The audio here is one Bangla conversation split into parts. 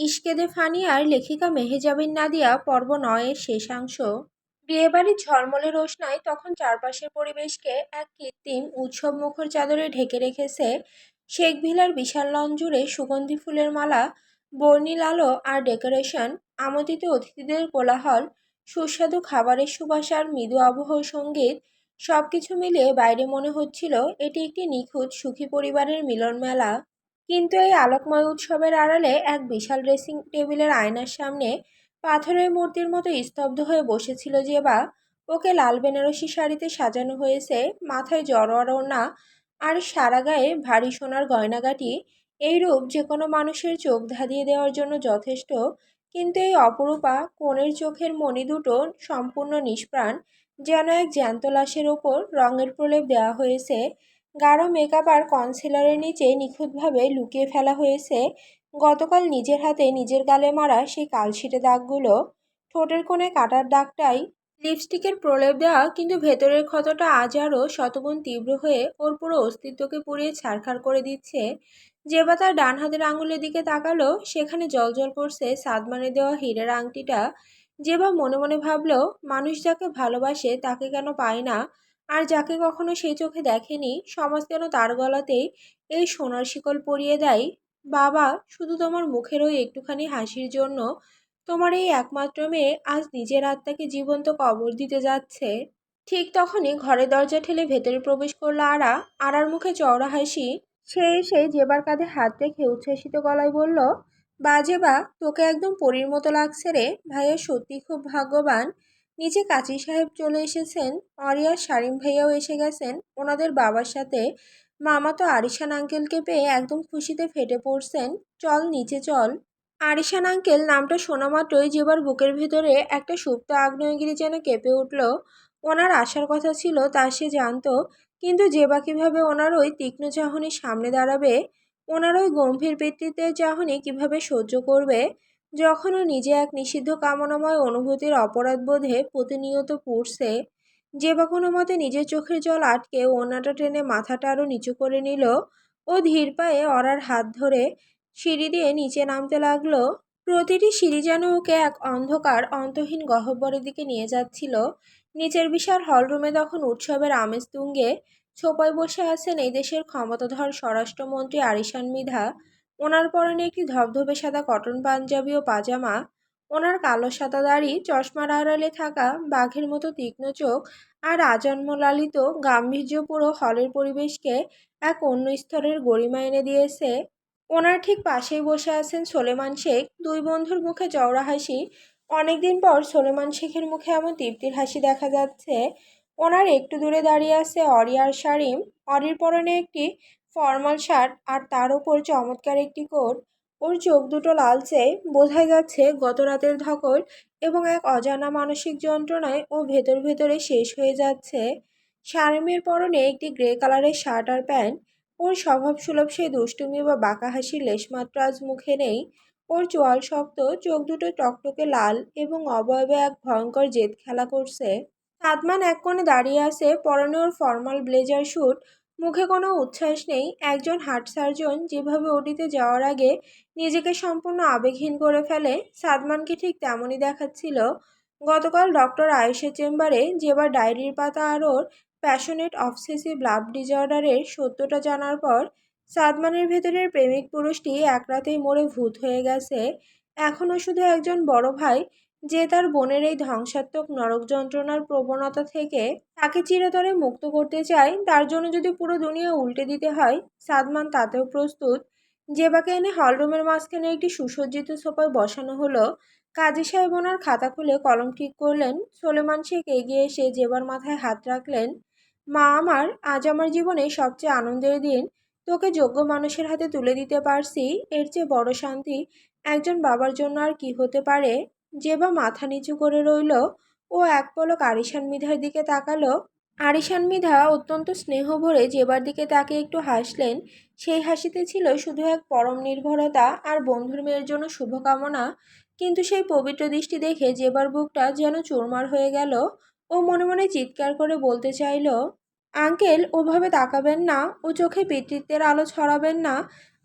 ইশকে ফানি আর লেখিকা মেহেজাবিন নাদিয়া পর্ব ৯-এর শেষাংশ। বিয়েবাড়ির ঝলমলে রোশনাই তখন চারপাশের পরিবেশকে এক কৃত্রিম উৎসব মুখর চাদরে ঢেকে রেখেছে। শেখ ভিলার বিশাল লন জুড়ে সুগন্ধি ফুলের মালা, বর্ণিল আলো আর ডেকোরেশন, আমন্ত্রিত অতিথিদের কোলাহল, সুস্বাদু খাবারের সুবাস আর মৃদু আবহ সঙ্গীত, সবকিছু মিলিয়ে বাইরে মনে হচ্ছিল এটি একটি নিখুঁত সুখী পরিবারের মিলন মেলা। কিন্তু এই আলোকময় উৎসবের আড়ালে এক বিশাল ড্রেসিং টেবিলের আয়নার সামনে পাথরের মূর্তির মতো স্তব্ধ হয়ে বসেছিল জেবা। ওকে লাল বেনারসি শাড়িতে সাজানো হয়েছে, মাথায় জড়োয়ার ওড়না আর সারা গায়ে ভারী সোনার গয়নাগাটি। এই রূপ যে কোনো মানুষের চোখ ধাঁধিয়ে দেওয়ার জন্য যথেষ্ট, কিন্তু এই অপরূপা কনের চোখের মণি দুটো সম্পূর্ণ নিষ্প্রাণ, যেন এক জ্যান্ত লাশের ওপর রঙের প্রলেপ দেওয়া হয়েছে। গাঢ় মেকআপ আর কনসিলারের নিচে নিখুঁতভাবে লুকিয়ে ফেলা হয়েছে গতকাল নিজের হাতে নিজের গালে মারা সেই কালশিটে দাগগুলো। ঠোঁটের কোণে কাটার দাগটাই লিপস্টিকের প্রলেপ দেওয়া, কিন্তু ভেতরের ক্ষতটা আজ আরও শতগুণ তীব্র হয়ে ওর পুরো অস্তিত্বকে পুড়িয়ে ছারখাড় করে দিচ্ছে। জেবা তার ডান হাতের আঙুলের দিকে তাকালো, সেখানে জ্বলজ্বল করছে সাদমানের দেওয়া হীরের আংটিটা। জেবা মনে মনে ভাবল, মানুষ যাকে ভালোবাসে তাকে কেন পায় না, আর যাকে কখনো সেই চোখে দেখেনি সমাজ কেন তার গলাতেই এই সোনার শিকল পরিয়ে দেয়। বাবা, শুধু তোমার মুখের ওই একটুখানি হাসির জন্য তোমার এই একমাত্র মেয়ে আজ নিজের আত্মাকে জীবন্ত কবর দিতে যাচ্ছে। ঠিক তখনই ঘরের দরজা ঠেলে ভেতরে প্রবেশ করলো আরা। আরার মুখে চওড়া হাসি। সে এসে জেবার কাঁধে হাত রেখে উচ্ছ্বসিত গলায় বলল, বাজে বা, তোকে একদম পরীর মতো লাগছে রে। ভাইয়া সত্যি খুব ভাগ্যবান। নিচে কাজী সাহেব চলে এসেছেন, অরিয়ার শারীম ভাইয়াও এসে গেছেন ওনাদের বাবার সাথে। মামা তো আরিশান আঙ্কেলকে পেয়ে একদম খুশিতে ফেটে পড়ছেন। চল নিচে চল। আরিশান আঙ্কেল নামটা শোনা মাত্রই যেবার বুকের ভেতরে একটা সুপ্ত আগ্নেয়গিরি যেন কেঁপে উঠল। ওনার আসার কথা ছিল তা সে জানতো, কিন্তু জেবা কিভাবে ওনার ওই তীক্ষ্ণ চাহনির সামনে দাঁড়াবে, ওনার ওই গম্ভীর পিতৃত্বের চাহনি কিভাবে সহ্য করবে, যখন ও নিজে এক নিষিদ্ধ কামনাময় অনুভূতির অপরাধবোধে প্রতিনিয়ত পুড়ছে। জেবা কোনো মতে নিজের চোখের জল আটকে ওড়নাটা টেনে মাথাটা আরও নিচু করে নিল। ও ধীর পায়ে অরার হাত ধরে সিঁড়ি দিয়ে নিচে নামতে লাগলো। প্রতিটি সিঁড়ি যেন ওকে এক অন্ধকার অন্তহীন গহ্বরের দিকে নিয়ে যাচ্ছিল। নিচের বিশাল হলরুমে তখন উৎসবের আমেজ তুঙ্গে। ছোপায় বসে আছেন এই দেশের ক্ষমতাধর স্বরাষ্ট্রমন্ত্রী আরিশান মৃধা। ওনার পরনে একটি ধবধবে সাদা কটন পাঞ্জাবি ও পাজামা। ওনার কালো সাদা দাড়ি, চশমার আড়ালে থাকা বাঘের মতো তীক্ষ্ণ চোখ আর আজন্ম লালিত গাম্ভীর্য পুরো হলের পরিবেশকে এক অন্য স্তরের গরিমা এনে দিয়েছে। ওনার ঠিক পাশেই বসে আছেন সোলেমান শেখ। দুই বন্ধুর মুখে চওড়া হাসি। অনেকদিন পর সোলেমান শেখের মুখে এমন তৃপ্তির হাসি দেখা যাচ্ছে। ওনার একটু দূরে দাঁড়িয়ে আছে অরি আর শারিম। অরির পরনে একটি ফর্মাল শার্ট আর তার উপর চমৎকার একটি কোট। ওর চোখ দুটো লালচে, বোঝাই যাচ্ছে গত রাতের ধকল এবং এক অজানা মানসিক যন্ত্রণায় ও ভেতর ভেতরে শেষ হয়ে যাচ্ছে। শারিমের পরনে একটি গ্রে কালারের শার্ট আর প্যান্ট। ওর স্বভাবসুলভ সেই দুষ্টুমি বা বাঁকা হাসির লেশমাত্র আজ মুখে নেই। ওর চোয়াল শক্ত, চোখ দুটো টকটকে লাল এবং অবয়বে এক ভয়ঙ্কর জেদ খেলা করছে। সাদমান এক কোণে দাঁড়িয়ে আছে, পরনে ওর ফর্মাল ব্লেজার স্যুট। মুখে কোনো উচ্ছ্বাস নেই। একজন হার্ট সার্জন যেভাবে ওটিতে যাওয়ার আগে নিজেকে সম্পূর্ণ আবেগহীন করে ফেলে, সাদমানকে ঠিক তেমনই দেখাচ্ছিল। গতকাল ডক্টর আয়ুষের চেম্বারে যেবার ডায়েরির পাতা আর ওর প্যাশনেট অবসেসিভ লাভ ডিসঅর্ডারের সত্যটা জানার পর সাদমানের ভেতরের প্রেমিক পুরুষটি এক রাতেই মরে ভূত হয়ে গেছে। এখনও শুধু একজন বড় ভাই যে তার বোনের এই ধ্বংসাত্মক নরক যন্ত্রণার প্রবণতা থেকে তাকে চিরতরে মুক্ত করতে চায়। তার জন্য যদি পুরো দুনিয়া উল্টে দিতে হয়, সাদমান তাতেও প্রস্তুত। জেবাকে এনে হলরুমের মাঝখানে একটি সুসজ্জিত সোফায় বসানো হলো। কাজী সাহেব ওনার খাতা খুলে কলম ঠিক করলেন। সোলেমান শেখ এগিয়ে এসে জেবার মাথায় হাত রাখলেন। মা আমার, আজ আমার জীবনে সবচেয়ে আনন্দের দিন। তোকে যোগ্য মানুষের হাতে তুলে দিতে পারছি, এর চেয়ে বড় শান্তি একজন বাবার জন্য আর কি হতে পারে। জেবা মাথা নিচু করে রইল। ও এক পলক আরিশান মৃধার দিকে তাকালো। আরিশান মৃধা অত্যন্ত স্নেহ ভরে জেবার দিকে তাকিয়ে একটু হাসলেন। সেই হাসিতে ছিল শুধু এক পরম নির্ভরতা আর বন্ধুর মেয়ের জন্য শুভকামনা। কিন্তু সেই পবিত্র দৃষ্টি দেখে জেবার বুকটা যেন চুরমার হয়ে গেল। ও মনে মনে চিৎকার করে বলতে চাইল, আঙ্কেল ওভাবে তাকাবেন না, ও চোখে পিতৃত্বের আলো ছড়াবেন না।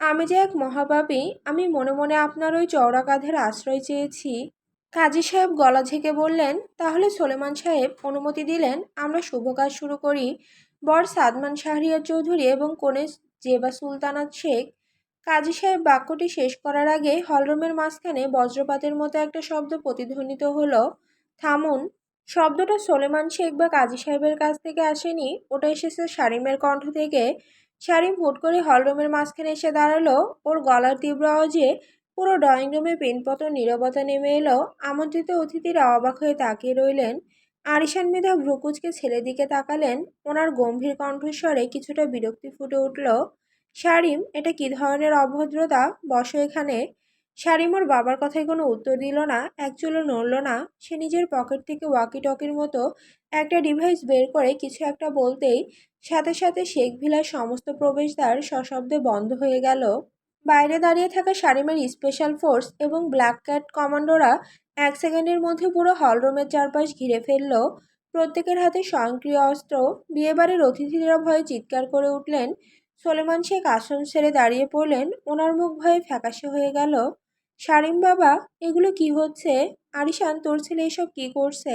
আমি যে এক মহাপাপী, আমি মনে মনে আপনার ওই চওড়া কাঁধের আশ্রয় চেয়েছি। কাজী সাহেব গলা ঝেঁকে বললেন, তাহলে সোলেমান সাহেব অনুমতি দিলেন আমরা শুভ কাজ শুরু করি। বর সাদমান শাহরিয়ার চৌধুরী এবং কনে জেবা সুলতানা শেখ। কাজী সাহেব বাক্যটি শেষ করার আগে হলরুমের মাঝখানে বজ্রপাতের মতো একটা শব্দ প্রতিধ্বনিত হলো, থামুন। শব্দটা সোলেমান শেখ বা কাজী সাহেবের কাছ থেকে আসেনি, ওটা এসেছে শারিমের কণ্ঠ থেকে। শারিম হুট করে হলরুমের মাঝখানে এসে দাঁড়ালো। ওর গলার তীব্র আওয়াজে পুরো ড্রয়িং রুমে পিনপতন নীরবতা নেমে এলো। আমন্ত্রিত অতিথিরা অবাক হয়ে তাকিয়ে রইলেন। আরিশান মৃধা ভ্রুকুচকে ছেলের দিকে তাকালেন। ওনার গম্ভীর কণ্ঠস্বরে কিছুটা বিরক্তি ফুটে উঠল। শারিম, এটা কি ধরনের অভদ্রতা? বসো এখানে। শারিম ওর বাবার কথায় কোনো উত্তর দিল না, এক চুলও নড়ল না। সে নিজের পকেট থেকে ওয়াকি টকির মতো একটা ডিভাইস বের করে কিছু একটা বলতেই সাথে সাথে শেখ ভিলার সমস্ত প্রবেশদ্বার সশব্দে বন্ধ হয়ে গেল। বাইরে দাঁড়িয়ে থাকা শারিমের স্পেশাল ফোর্স এবং ব্ল্যাক ক্যাট কমান্ডোরা এক সেকেন্ডের মধ্যে পুরো হলরুমের চারপাশ ঘিরে ফেলল। প্রত্যেকের হাতে স্বয়ংক্রিয় অস্ত্র। বিয়েবাড়ির অতিথিরা ভয়ে চিৎকার করে উঠলেন। সোলেমান শেখ আসন ছেড়ে দাঁড়িয়ে পড়লেন। ওনার মুখ ভয়ে ফ্যাকাশে হয়ে গেল। শারিম বাবা, এগুলো কি হচ্ছে? আরিশান, তোর ছেলে এসব কি করছে?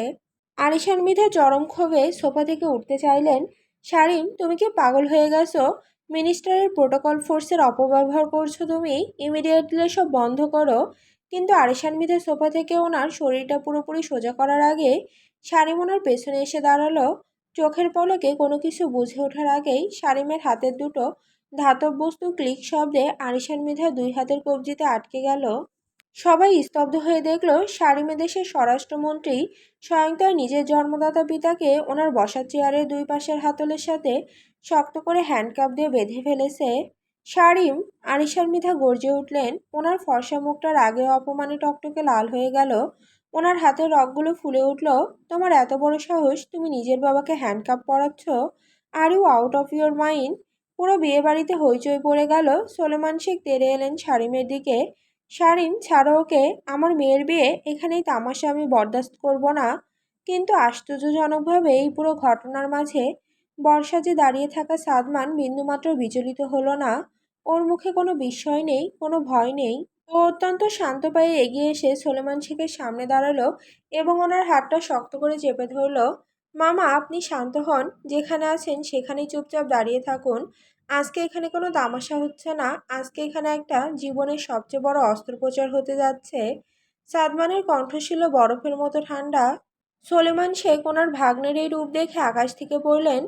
আরিশান মৃধা চরম ক্ষোভে সোফা থেকে উঠতে চাইলেন। শারিন, তুমি কি পাগল হয়ে গেছো? মিনিস্টারের প্রোটোকল ফোর্সের অপব্যবহার করছো তুমি। ইমিডিয়েটলি সব বন্ধ করো। কিন্তু আরিশান মৃধা সোফা থেকে ওনার শরীরটা পুরোপুরি সোজা করার আগে শারিম ওনার পেছনে এসে দাঁড়ালো। চোখের পলকে কোনো কিছু বুঝে ওঠার আগেই শারিমের হাতের দুটো ধাতব বস্তু ক্লিক শব্দে আরিশান মৃধার দুই হাতের কবজিতে আটকে গেল। সবাই স্তব্ধ হয়ে দেখল শারিমে দেশের স্বরাষ্ট্রমন্ত্রী স্বয়ং তার নিজের জন্মদাতা পিতাকে ওনার বসার চেয়ারের দুই পাশের হাতলের সাথে শক্ত করে হ্যান্ডকাপ দিয়ে বেঁধে ফেলেছে। শারিম, আরিশার মৃধা গর্জে উঠলেন। ওনার ফর্সা মুখটার আগে অপমানে টকটকে লাল হয়ে গেল। ওনার হাতের রগগুলো ফুলে উঠল। তোমার এত বড় সাহস, তুমি নিজের বাবাকে হ্যান্ডকাপ পরাচ্ছ? Are you out of your mind? পুরো বিয়ে বাড়িতে হইচই পড়ে গেল। সোলেমান শেখ তেড়ে এলেন শারিমের দিকে। শারিন, ছাড়ো ওকে। আমার মেয়ের বিয়ে, এখানেই তামাশা আমি বরদাস্ত করব না। কিন্তু আশ্চর্যজনকভাবে এই পুরো ঘটনার মাঝে বর্ষাজে দাঁড়িয়ে থাকা সাদমান বিন্দুমাত্র বিচলিত হলো না। ওর মুখে কোনো বিস্ময় নেই, কোনো ভয় নেই। ও অত্যন্ত শান্ত পায়ে এগিয়ে এসে সোলেমান শেখের সামনে দাঁড়ালো এবং ওনার হাতটা শক্ত করে চেপে ধরলো। মামা, আপনি শান্ত হন। যেখানে আছেন সেখানেই চুপচাপ দাঁড়িয়ে থাকুন। আজকে এখানে কোনো তামাশা হচ্ছে না। আজকে এখানে একটা জীবনের সবচেয়ে বড় অস্ত্রোপচার হতে যাচ্ছে। সাদমানের কণ্ঠ ছিল বরফের মতো ঠান্ডা। সোলেমান শেখ ওনার ভাগ্নের এই রূপ দেখে আকাশ থেকে পড়লেন।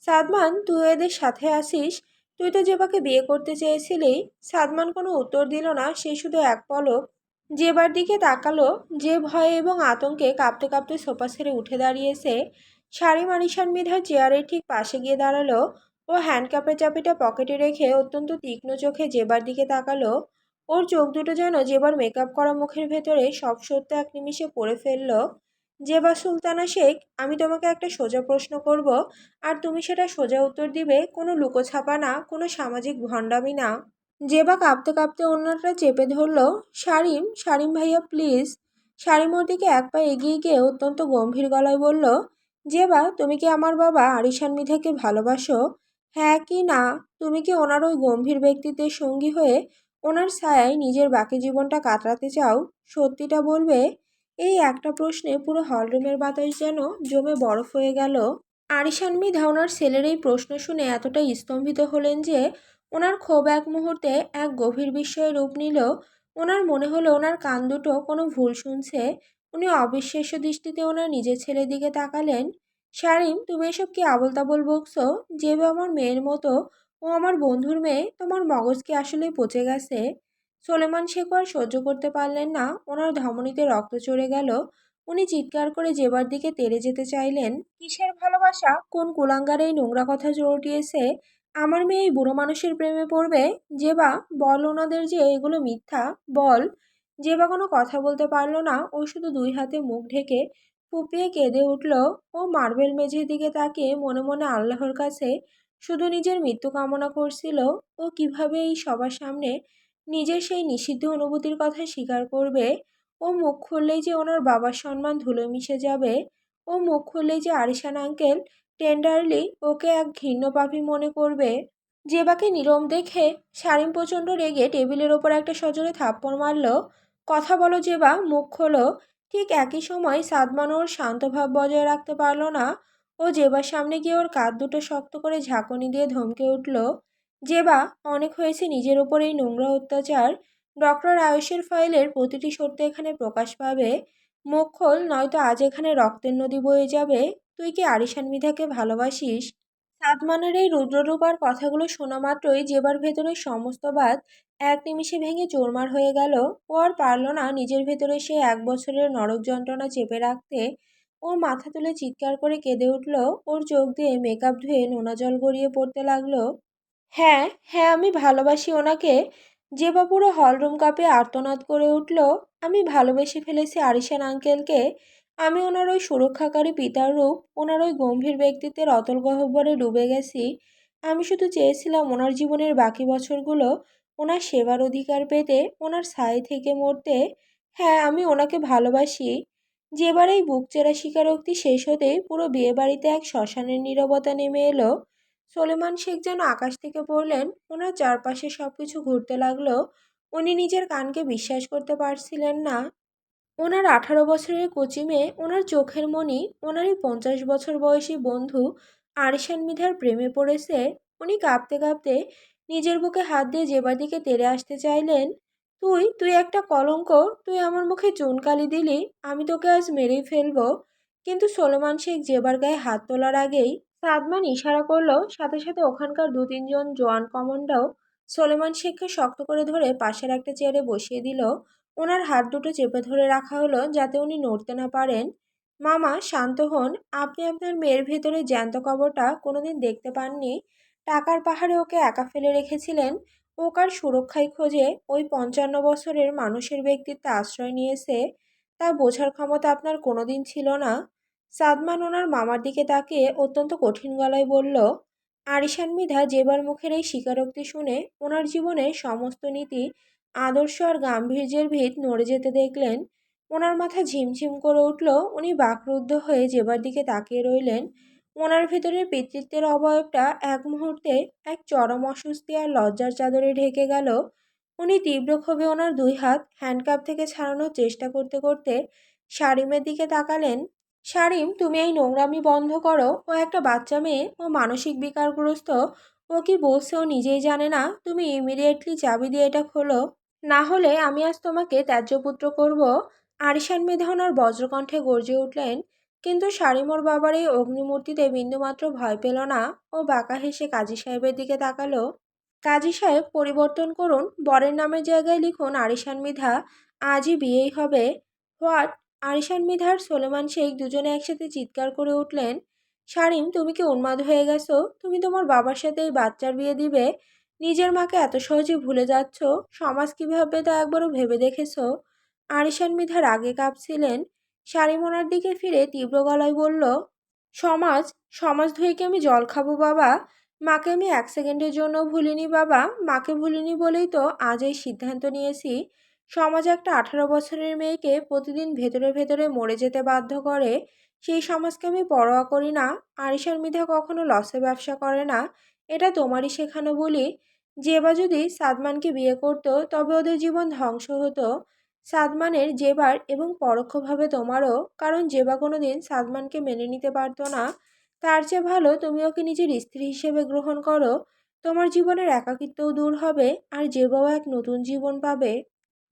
সাদমান, তুই এদের সাথে আসিস? তুই তো জেবাকে বিয়ে করতে চেয়েছিলি। সাদমান কোনো উত্তর দিল না, সে শুধু এক পলক জেবার দিকে তাকালো, যে ভয়ে এবং আতঙ্কে কাঁপতে কাঁপতে সোফা ছেড়ে উঠে দাঁড়িয়েছে। শাড়ি মারিশান মৃধার চেয়ারের ঠিক পাশে গিয়ে দাঁড়ালো। ও হ্যান্ডকাপের চাবিটা পকেটে রেখে অত্যন্ত তীক্ষ্ণ চোখে জেবার দিকে তাকালো। ওর চোখ দুটো যেন জেবার মেকআপ করা মুখের ভেতরে সব সত্য এক নিমিষে পড়ে ফেলল। জেবা সুলতানা শেখ, আমি তোমাকে একটা সোজা প্রশ্ন করব, আর তুমি সেটা সোজা উত্তর দিবে, কোনো লুকোছাপা না, কোনো সামাজিক ভণ্ডামি না। জেবা কাঁপতে কাঁপতে অন্যটা চেপে ধরল। শারিম, শারিম ভাইয়া প্লিজ। শারিম ওর দিকে এক পা এগিয়ে গিয়ে অত্যন্ত গম্ভীর গলায় বলল, জেবা, তুমি কি আমার বাবা আরিশান মৃধাকে ভালোবাসো? হ্যাঁ কি না? তুমি কি ওনার ওই গম্ভীর ব্যক্তিত্বের সঙ্গী হয়ে ওনার ছায়ায় নিজের বাকি জীবনটা কাটাতে চাও? সত্যিটা বলবে? এই একটা প্রশ্নে পুরো হলরুমের বাতাস যেন জমে বরফ হয়ে গেল। আরিশান মৃধা ওনার ছেলের এই প্রশ্ন শুনে এতটাই স্তম্ভিত হলেন যে ওনার ক্ষোভ এক মুহূর্তে এক গভীর বিস্ময়ে রূপ নিল। ওনার মনে হলো ওনার কান দুটো কোনো ভুল শুনছে। উনি অবিশ্বাস্য দৃষ্টিতে ওনার নিজের ছেলের দিকে তাকালেন। শারিন, তুমি এসব কি আবোল তাবোল বকছো? যে আমার মেয়ের মতো, ও আমার বন্ধুর মেয়ে, তোমার মগজ কি আসলে পচে গেছে? সোলেমান শেখ আর সহ্য করতে পারলেন না। ওনার ধমনীতে রক্ত চড়ে গেল। উনি চিৎকার করে জেবার দিকে তেড়ে যেতে চাইলেন। কিসের ভালোবাসা? কোন কুলাঙ্গার এই নোংরা কথা রটিয়েছে? আমার মেয়ে এই বুড়ো মানুষের প্রেমে পড়বে? জেবা, বল ওনাদের যে এগুলো মিথ্যা, বল। জেবা কোনো কথা বলতে পারল না। ও শুধু দুই হাতে মুখ ঢেকে ফুপিয়ে কেঁদে উঠল। ও মার্বেল মেঝের দিকে তাকিয়ে মনে মনে আল্লাহর কাছে শুধু নিজের মৃত্যু কামনা করছিল। ও কিভাবে এই সবার সামনে নিজের সেই নিষিদ্ধ অনুভূতির কথা স্বীকার করবে? ও মুখ খুললেই যে ওনার বাবার সম্মান ধুলো মিশে যাবে। ও মুখ খুললেই যে আরিশান আঙ্কেল টেন্ডারলি ওকে এক ঘৃণ্য পাপী মনে করবে। জেবাকে নীরব দেখে শারীন প্রচণ্ড রেগে টেবিলের ওপর একটা সজোরে থাপ্পড় মারল। কথা বলো জেবা, মুখ খোলো। ঠিক একই সময় সাদমান ওর শান্ত ভাব বজায় রাখতে পারল না। ও জেবার সামনে গিয়ে ওর কাঁধ দুটো শক্ত করে ঝাঁকুনি দিয়ে ধমকে উঠল, জেবা, অনেক হয়েছে নিজের ওপর এই নোংরা অত্যাচার। ডক্টর আয়ুষের ফাইলের প্রতিটি সত্য এখানে প্রকাশ পাবে। মুখ খোল, নয়তো আজ এখানে রক্তের নদী বয়ে যাবে। তুই কি আরিশান মিধাকে ভালোবাসিস? সাদমানের এই রুদ্ররূপ আর কথাগুলো শোনা মাত্রই জেবার ভেতরের সমস্ত বাঁধ এক নিমিষে ভেঙে চুরমার হয়ে গেল। ও আর পারল না নিজের ভেতরে সে 1 বছরের নরক যন্ত্রণা চেপে রাখতে। ও মাথা তুলে চিৎকার করে কেঁদে উঠল। ওর চোখ দিয়ে মেকআপ ধুয়ে নোনা জল গড়িয়ে পড়তে লাগলো। হ্যাঁ, হ্যাঁ, আমি ভালোবাসি ওনাকে। জেবা পুরো হলরুম কাঁপিয়ে আর্তনাদ করে উঠল। আমি ভালোবেসে ফেলেছি আরিশান আঙ্কেলকে। আমি ওনার ওই সুরক্ষাকারী পিতার রূপ, ওনার ওই গম্ভীর ব্যক্তিত্বের অতল গহ্বরে ডুবে গেছি। আমি শুধু চেয়েছিলাম ওনার জীবনের বাকি বছরগুলো ওনার সেবার অধিকার পেতে, ওনার ছায়া থেকে মরতে। হ্যাঁ, আমি ওনাকে ভালোবাসি। যেবার এই বুকচেরা স্বীকারোক্তি শেষ হতেই পুরো বিয়েবাড়িতে এক শ্মশানের নীরবতা নেমে এলো। সলেমান শেখ যেন আকাশ থেকে পড়লেন। ওনার চারপাশে সবকিছু ঘুরতে লাগলো। উনি নিজের কানকে বিশ্বাস করতে পারছিলেন না। ওনার 18 বছরের কচি মেয়ে, ওনার চোখের মণি, ওনারই 50 বছর বয়সী বন্ধু আরিশান মিধার প্রেমে পড়েছে। উনি কাঁপতে কাঁপতে নিজের বুকে হাত দিয়ে জেবার দিকে তেড়ে আসতে চাইলেন। তুই তুই একটা কলঙ্ক। তুই আমার মুখে চুনকালি দিলি। আমি তোকে আজ মেরেই ফেলবো। কিন্তু সলেমান শেখ জেবার গায়ে হাত তোলার আগেই সাদমান ইশারা করলো। সাথে সাথে ওখানকার 2-3 জন জোয়ান কমান্ডাও সলেমান শেখকে শক্ত করে ধরে পাশের একটা চেয়ারে বসিয়ে দিল। ওনার হাত দুটো চেপে ধরে রাখা হলো যাতে উনি নড়তে না পারেন। মামা, শান্ত হন। আপনি আপনার মেয়ের ভেতরে জ্যান্ত কবরটা কোনোদিন দেখতে পাননি। টাকার পাহাড়ে ওকে একা ফেলে রেখেছিলেন। ও কার সুরক্ষায় খোঁজে ওই 55 বছরের মানুষের ব্যক্তিত্বে আশ্রয় নিয়েছে, তা বোঝার ক্ষমতা আপনার কোনোদিন ছিল না। সাদমান ওনার মামার দিকে তাকিয়ে অত্যন্ত কঠিন গলায় বলল, আরিশান মিধা জেবার মুখের এই স্বীকারোক্তি শুনে ওনার জীবনের সমস্ত নীতি, আদর্শ আর গাম্ভীর্যের ভিত নড়ে যেতে দেখলেন। ওনার মাথা ঝিমঝিম করে উঠল। উনি বাকরুদ্ধ হয়ে জেবার দিকে তাকিয়ে রইলেন। ওনার ভেতরের পিতৃত্বের অবয়বটা এক মুহূর্তে এক চরম অস্বস্তি আর লজ্জার চাদরে ঢেকে গেল। উনি তীব্র ক্ষোভে ওনার 2 হাত হ্যান্ডকাপ থেকে ছাড়ানোর চেষ্টা করতে করতে শারিমের দিকে তাকালেন। শারিম, তুমি এই নোংরামি বন্ধ করো। ও একটা বাচ্চা মেয়ে, ও মানসিক বিকারগ্রস্ত। ও কি বলছে ও নিজেই জানে না। তুমি ইমিডিয়েটলি চাবি দিয়ে এটা খোলো, না হলে আমি আজ তোমাকে ত্যায্যপুত্র করব। আরিশান মৃধা ওনার বজ্রকণ্ঠে গর্জে উঠলেন। কিন্তু শারিমোর বাবার এই অগ্নিমূর্তিতে বিন্দুমাত্র ভয় পেল না। ও বাঁকা হেসে কাজী সাহেবের দিকে তাকালো। কাজী সাহেব, পরিবর্তন করুন। বরের নামের জায়গায় লিখুন আরিশান মৃধা। আজই বিয়েই হবে। হোয়াট? আরিশান মৃধার সলেমান শেখ দুজনে একসাথে চিৎকার করে উঠলেন। শারিম, তুমি কি উন্মাদ হয়ে গেছো? তুমি তোমার বাবার সাথে এই বাচ্চার বিয়ে দিবে? নিজের মাকে এত সহজে ভুলে যাচ্ছ? সমাজ কী ভাববে তা একবারও ভেবে দেখেছো? আরিশান মৃধা রাগে কাঁপছিলেন। শারিম ওনার দিকে ফিরে তীব্র গলায় বলল, সমাজ? সমাজ ধুয়ে কি আমি জল খাবো বাবা? মাকে আমি 1 সেকেন্ডের জন্য ভুলিনি বাবা। মাকে ভুলিনি বলেই তো আজ এই সিদ্ধান্ত নিয়েছি। সমাজ একটা 18 বছরের মেয়েকে প্রতিদিন ভেতরে ভেতরে মরে যেতে বাধ্য করে। সেই সমাজকে আমি পরোয়া করি না। আরিশার মিধা কখনো লসে ব্যবসা করে না। এটা তোমারই শেখানো বলি। জেবা যদি সাদমানকে বিয়ে করত তবে ওদের জীবন ধ্বংস হতো। সাদমানের, জেবার এবং পরোক্ষভাবে তোমারও। কারণ জেবা কোনোদিন সাদমানকে মেনে নিতে পারতো না। তার চেয়ে ভালো তুমি ওকে নিজের স্ত্রী হিসেবে গ্রহণ করো। তোমার জীবনের একাকিত্বও দূর হবে আর জেবাও এক নতুন জীবন পাবে।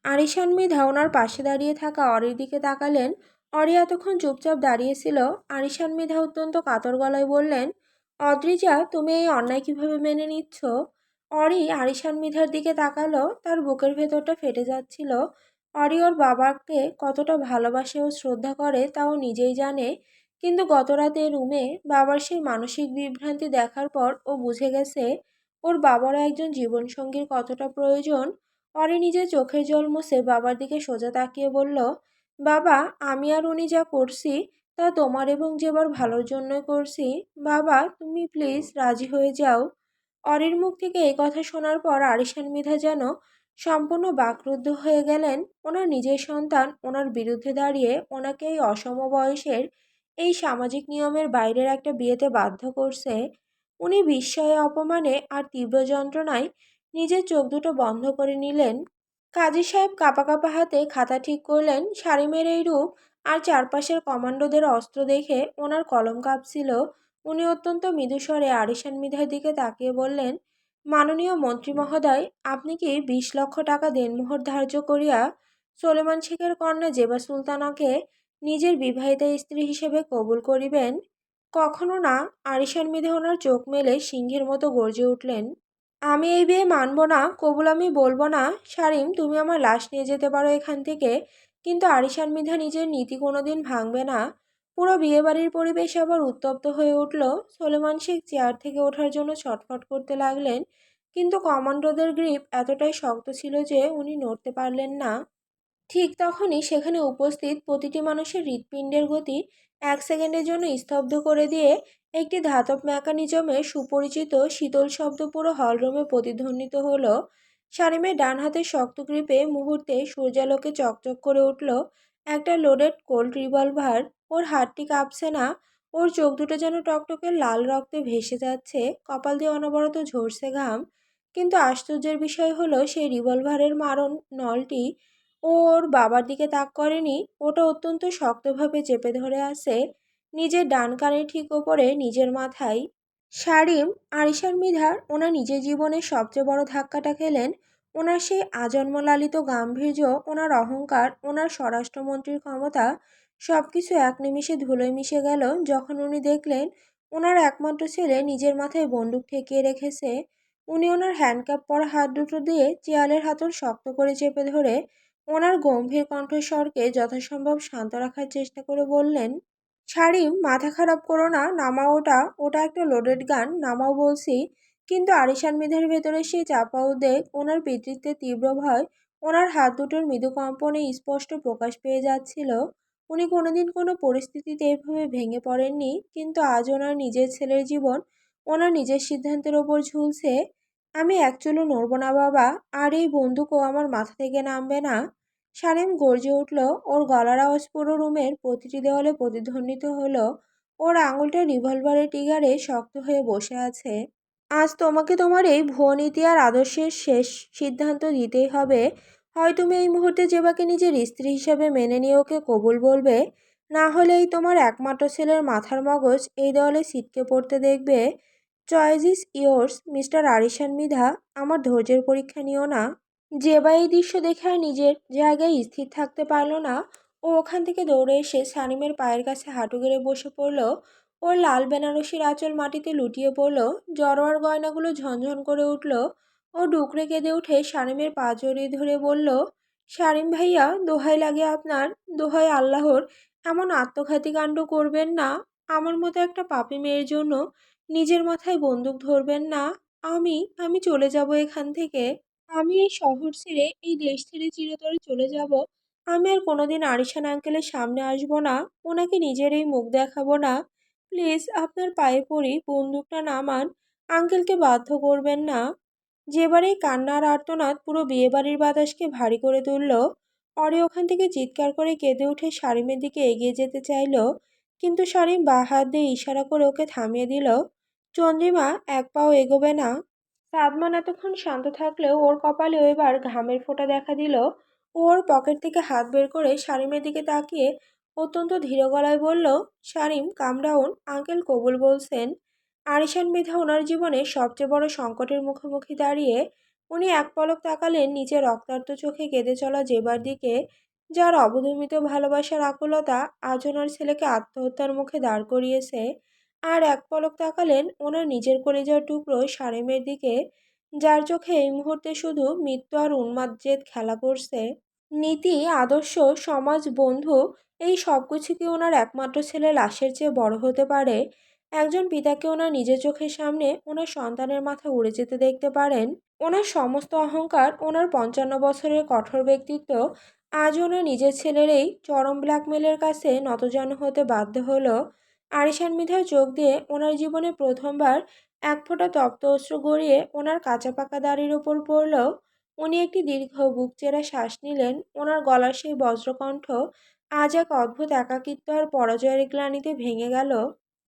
আরিশান মৃধা ওনার পাশে দাঁড়িয়ে থাকা অরির দিকে তাকালেন। অরি এতক্ষণ চুপচাপ দাঁড়িয়েছিল। আরিশান মৃধা অত্যন্ত কাতর গলায় বললেন, অদ্রিজা, তুমি এই অন্যায় কিভাবে মেনে নিচ্ছ? অরি আরিশান মৃধার দিকে তাকালো। তার বুকের ভেতরটা ফেটে যাচ্ছিল। অরি ওর বাবাকে কতটা ভালোবাসে ও শ্রদ্ধা করে তাও নিজেই জানে। কিন্তু গত রাতে রুমে বাবার সেই মানসিক বিভ্রান্তি দেখার পর ও বুঝে গেছে ওর বাবারও একজন জীবনসঙ্গীর কতটা প্রয়োজন। অরি নিজের চোখের জল মুছে বাবার দিকে সোজা তাকিয়ে বলল, বাবা, আমি আর উনি যা করছি তা তোমার এবং জেবার ভালোর জন্যই করছি। বাবা, তুমি প্লিজ রাজি হয়ে যাও। অরির মুখ থেকে এই কথা শোনার পর আরিশান মৃধা যেন সম্পূর্ণ বাকরুদ্ধ হয়ে গেলেন। ওনার নিজের সন্তান ওনার বিরুদ্ধে দাঁড়িয়ে ওনাকে এই অসম বয়সের, এই সামাজিক নিয়মের বাইরের একটা বিয়েতে বাধ্য করছে। উনি বিস্ময়ে, অপমানে আর তীব্র যন্ত্রণায় নিজের চোখ দুটো বন্ধ করে নিলেন। কাজী সাহেব কাঁপা কাঁপা হাতে খাতা ঠিক করলেন। শারিমের এই রূপ আর চারপাশের কমান্ডোদের অস্ত্র দেখে ওনার কলম কাঁপছিল। উনি অত্যন্ত মৃদুস্বরে আরিশান মৃধার দিকে তাকিয়ে বললেন, মাননীয় মন্ত্রী মহোদয়, আপনি কি 20 লক্ষ টাকা দেনমোহর ধার্য করিয়া সোলেমান শেখের কন্যা জেবা সুলতানাকে নিজের বিবাহিতা স্ত্রী হিসেবে কবুল করিবেন? কখনো না। আরিশান মৃধা ওনার চোখ মেলে সিংহের মতো গর্জে উঠলেন, আমি এই বিয়ে মানব না, কবুল আমি বলবো না। শারিম, তুমি আমার লাশ নিয়ে যেতে পারো এখান থেকে, কিন্তু আরিশান মৃধা নিজের নীতি কোনোদিন ভাঙবে না। পুরো বিয়েবাড়ির পরিবেশ আবার উত্তপ্ত হয়ে উঠল। সোলেমান শেখ চেয়ার থেকে ওঠার জন্য ছটফট করতে লাগলেন, কিন্তু কমান্ডোদের গ্রিপ এতটাই শক্ত ছিল যে উনি নড়তে পারলেন না। ঠিক তখনই সেখানে উপস্থিত প্রতিটি মানুষের হৃৎপিণ্ডের গতি 1 সেকেন্ডের জন্য স্তব্ধ করে দিয়ে একটি ধাতব মেকানিজমের সুপরিচিত শীতল শব্দ পুরো হলরুমে প্রতিধ্বনিত হলো। শারিমের ডান হাতের শক্ত গ্রিপে মুহূর্তে সূর্যালোকে চকচক করে উঠল একটা লোডেড কোল্ড রিভলভার। ওর হাতটি কাঁপছে না, ওর চোখ দুটো যেন টকটকে লাল রক্তে ভেসে যাচ্ছে, কপাল দিয়ে অনবরত ঝরছে ঘাম। কিন্তু আশ্চর্যের বিষয় হলো সেই রিভলভারের মারণ নলটি ওর বাবার দিকে তাক করেনি। ওটা অত্যন্ত শক্তভাবে চেপে ধরে আছে নিজের ডান কানের ঠিক ওপরে, নিজের মাথায়। শারিম, আরিশান মৃধার ওনার নিজের জীবনের সবচেয়ে বড় ধাক্কাটা খেলেন। ওনার সেই আজন্ম লালিত গাম্ভীর্য, ওনার অহংকার, ওনার স্বরাষ্ট্রমন্ত্রীর ক্ষমতা, সব কিছু এক নিমিষে ধুলোয় মিশে গেল যখন উনি দেখলেন ওনার একমাত্র ছেলে নিজের মাথায় বন্দুক ঠেকিয়ে রেখেছে। উনি ওনার হ্যান্ডকাপ পরা হাত দুটো দিয়ে চেয়ারের হাতল শক্ত করে চেপে ধরে ওনার গম্ভীর কণ্ঠস্বরকে যথাসম্ভব শান্ত রাখার চেষ্টা করে বললেন, শারিম, মাথা খারাপ করো না, নামাও ওটা, ওটা একটা লোডেড গান, নামাও বলছি। কিন্তু আরিশান মৃধার ভেতরে সেই চাপা উদ্বেগ, ওনার পিতৃত্বের তীব্র ভয়, ওনার হাত দুটোর মৃদু কম্পনে স্পষ্ট প্রকাশ পেয়ে যাচ্ছিল। উনি কোনোদিন কোনো পরিস্থিতিতে এভাবে ভেঙে পড়েননি, কিন্তু আজ ওনার নিজের ছেলের জীবন ওনার নিজের সিদ্ধান্তের ওপর ঝুলছে। আমি এক চুলও নড়ব না বাবা, আর এই বন্দুকও আমার মাথা থেকে নামবে না। সারেম গর্জে উঠল। ওর গলার আওয়াজ পুরো রুমের প্রতিটি দেওয়ালে প্রতিধ্বনিত হলো। ওর আঙুলটা রিভলভারের ট্রিগারে শক্ত হয়ে বসে আছে। আজ তোমাকে তোমার এই ভুয়নীতি আর আদর্শের শেষ সিদ্ধান্ত দিতেই হবে। হয় তুমি এই মুহূর্তে জেবাকে নিজের স্ত্রী হিসাবে মেনে নিয়ে ওকে কবুল বলবে, না হলে এই তোমার একমাত্র ছেলের মাথার মগজ এই দেওয়ালে ছিটকে পড়তে দেখবে। Choice is yours, mister Arishan Mridha. আমার ধৈর্যের পরীক্ষা নিও না। জেবা এই দৃশ্য দেখে আর নিজের জায়গায় স্থির থাকতে পারল না। ও ওখান থেকে দৌড়ে এসে সানিমের পায়ের কাছে হাঁটু গেড়ে বসে পড়ল। ওর লাল বেনারসির আঁচল মাটিতে লুটিয়ে পড়ল। জড়োয়ার গয়নাগুলো ঝনঝন করে উঠল। ও ডুকরে কেঁদে উঠে সানিমের পা জড়িয়ে ধরে বলল, সানিম ভাইয়া, দোহাই লাগে আপনার, দোহাই আল্লাহর, এমন আত্মঘাতী কাণ্ড করবেন না। আমার মতো একটা পাপী মেয়ের জন্য নিজের মাথায় বন্দুক ধরবেন না। আমি আমি চলে যাব এখান থেকে। আমি এই শহর ছেড়ে, এই দেশ ছেড়ে চিরতরে চলে যাব। আমি আর কোনোদিন আরিশান আঙ্কেলের সামনে আসবো না, ওনাকে নিজের এই মুখ দেখাবো না। প্লিজ, আপনার পায়ে পড়ি, বন্দুকটা নামান, আঙ্কেলকে বাধ্য করবেন না। যেবার এই কান্নার আর্তনাদ পুরো বিয়েবাড়ির বাতাসকে ভারী করে তুলল। অরি ওখান থেকে চিৎকার করে কেঁদে উঠে শারিমের দিকে এগিয়ে যেতে চাইল, কিন্তু শারিম বাঁ হাত দিয়ে ইশারা করে ওকে থামিয়ে দিল। চন্দ্রিমা, এক পাও এগোবে না। সাদমান এতক্ষণ শান্ত থাকলেও ওর কপালেও এবার ঘামের ফোঁটা দেখা দিল। ও ওর পকেট থেকে হাত বের করে শারিমের দিকে তাকিয়ে অত্যন্ত ধীর গলায় বলল, শারিম, কাম ডাউন, আঙ্কেল কবুল বলছেন। আরিশান মৃধা ওনার জীবনের সবচেয়ে বড় সংকটের মুখোমুখি দাঁড়িয়ে। উনি এক পলক তাকালেন নিচে রক্তাক্ত চোখে কেঁদে চলা জেবার দিকে, যার অবদমিত ভালোবাসার আকুলতা আজ ওনার ছেলেকে আত্মহত্যার মুখে দাঁড় করিয়েছে। আর এক পলক তাকালেন ওনার নিজের কলিজার টুকরো সারেমের দিকে, যার চোখে এই মুহূর্তে শুধু মৃত্যু আর উন্মাদ জেদ খেলা করছে। নীতি, আদর্শ, সমাজ, বন্ধু, এই সব কিছু কি ওনার একমাত্র ছেলে লাশের চেয়ে বড় হতে পারে? একজন পিতাকে ওনার নিজের চোখের সামনে ওনার সন্তানের মাথা উড়ে যেতে দেখতে পারেন? ওনার সমস্ত অহংকার, ওনার 55 বছরের কঠোর ব্যক্তিত্ব আজ ওনার নিজের ছেলের এই চরম ব্ল্যাকমেলের কাছে নতজানু হতে বাধ্য হলো। আরিশান মৃধার চোখ দিয়ে ওনার জীবনে প্রথমবার এক ফোঁটা তপ্ত অশ্রু গড়িয়ে ওনার কাঁচা পাকা দাড়ির ওপর পড়ল। উনি একটি দীর্ঘ বুক চেরা শ্বাস নিলেন। ওনার গলার সেই বজ্রকণ্ঠ আজ এক অদ্ভুত একাকিত্ব আর পরাজয়ের গ্লানিতে ভেঙে গেল।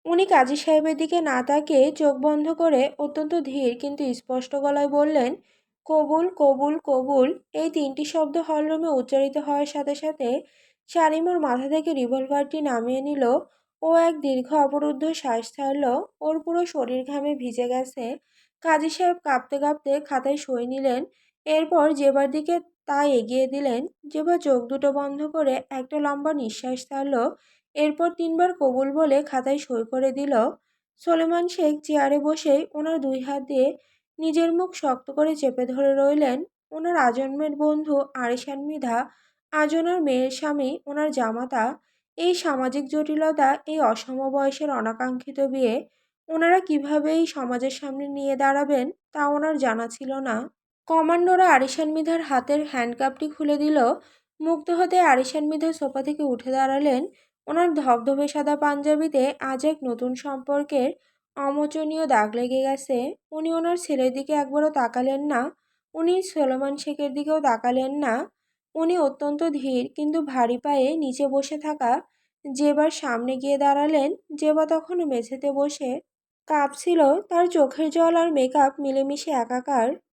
উনি কাজী সাহেবের দিকে না তাকিয়ে চোখ বন্ধ করে অত্যন্ত ধীর কিন্তু স্পষ্ট গলায় বললেন, কবুল কবুল কবুল। এই তিনটি শব্দ হলরুমে উচ্চারিত হওয়ার সাথে সাথে শালিমার মাথা থেকে রিভলভারটি নামিয়ে নিল। ও এক দীর্ঘ অবরুদ্ধ শ্বাস ছাড়ল। ওর পুরো শরীর ঘামে ভিজে গেছে। কাজী সাহেব কাঁপতে কাঁপতে খাতায় সই নিলেন। এরপর জেবার দিকে তা এগিয়ে দিলেন। জেবা চোখ দুটো বন্ধ করে একটা লম্বা নিঃশ্বাস ছাড়ল। এরপর তিনবার কবুল বলে খাতায় সই করে দিল। সোলেমান শেখ চেয়ারে বসেই ওনার দুই হাত দিয়ে নিজের মুখ শক্ত করে চেপে ধরে রইলেন। ওনার আজন্মের বন্ধু আরিশান মৃধা, আজ ওনার মেয়ের স্বামী, ওনার জামাতা, এই সামাজিক জটিলতা, এই অসম বয়সের অনাকাঙ্ক্ষিত বিয়ে, ওনারা কিভাবে এই সমাজের সামনে নিয়ে দাঁড়াবেন তা ওনার জানা ছিল না। কমান্ডোরা আরিশান মৃধার হাতের হ্যান্ডকাপটি খুলে দিল। মুগ্ধ হতে আরিশান মৃধা সোফা থেকে উঠে দাঁড়ালেন। ওনার ধবধবে সাদা পাঞ্জাবিতে আজ এক নতুন সম্পর্কের অমোচনীয় দাগ লেগে গেছে। উনি ওনার ছেলের দিকে একবারও তাকালেন না। উনি সোলোমান শেখের দিকেও তাকালেন না। উনি অত্যন্ত ধীর কিন্তু ভারী পায়ে নিচে বসে থাকা জেবার সামনে গিয়ে দাঁড়ালেন। জেবা তখনও মেঝেতে বসে কাঁপছিল। তার চোখের জল আর মেকআপ মিলেমিশে একাকার।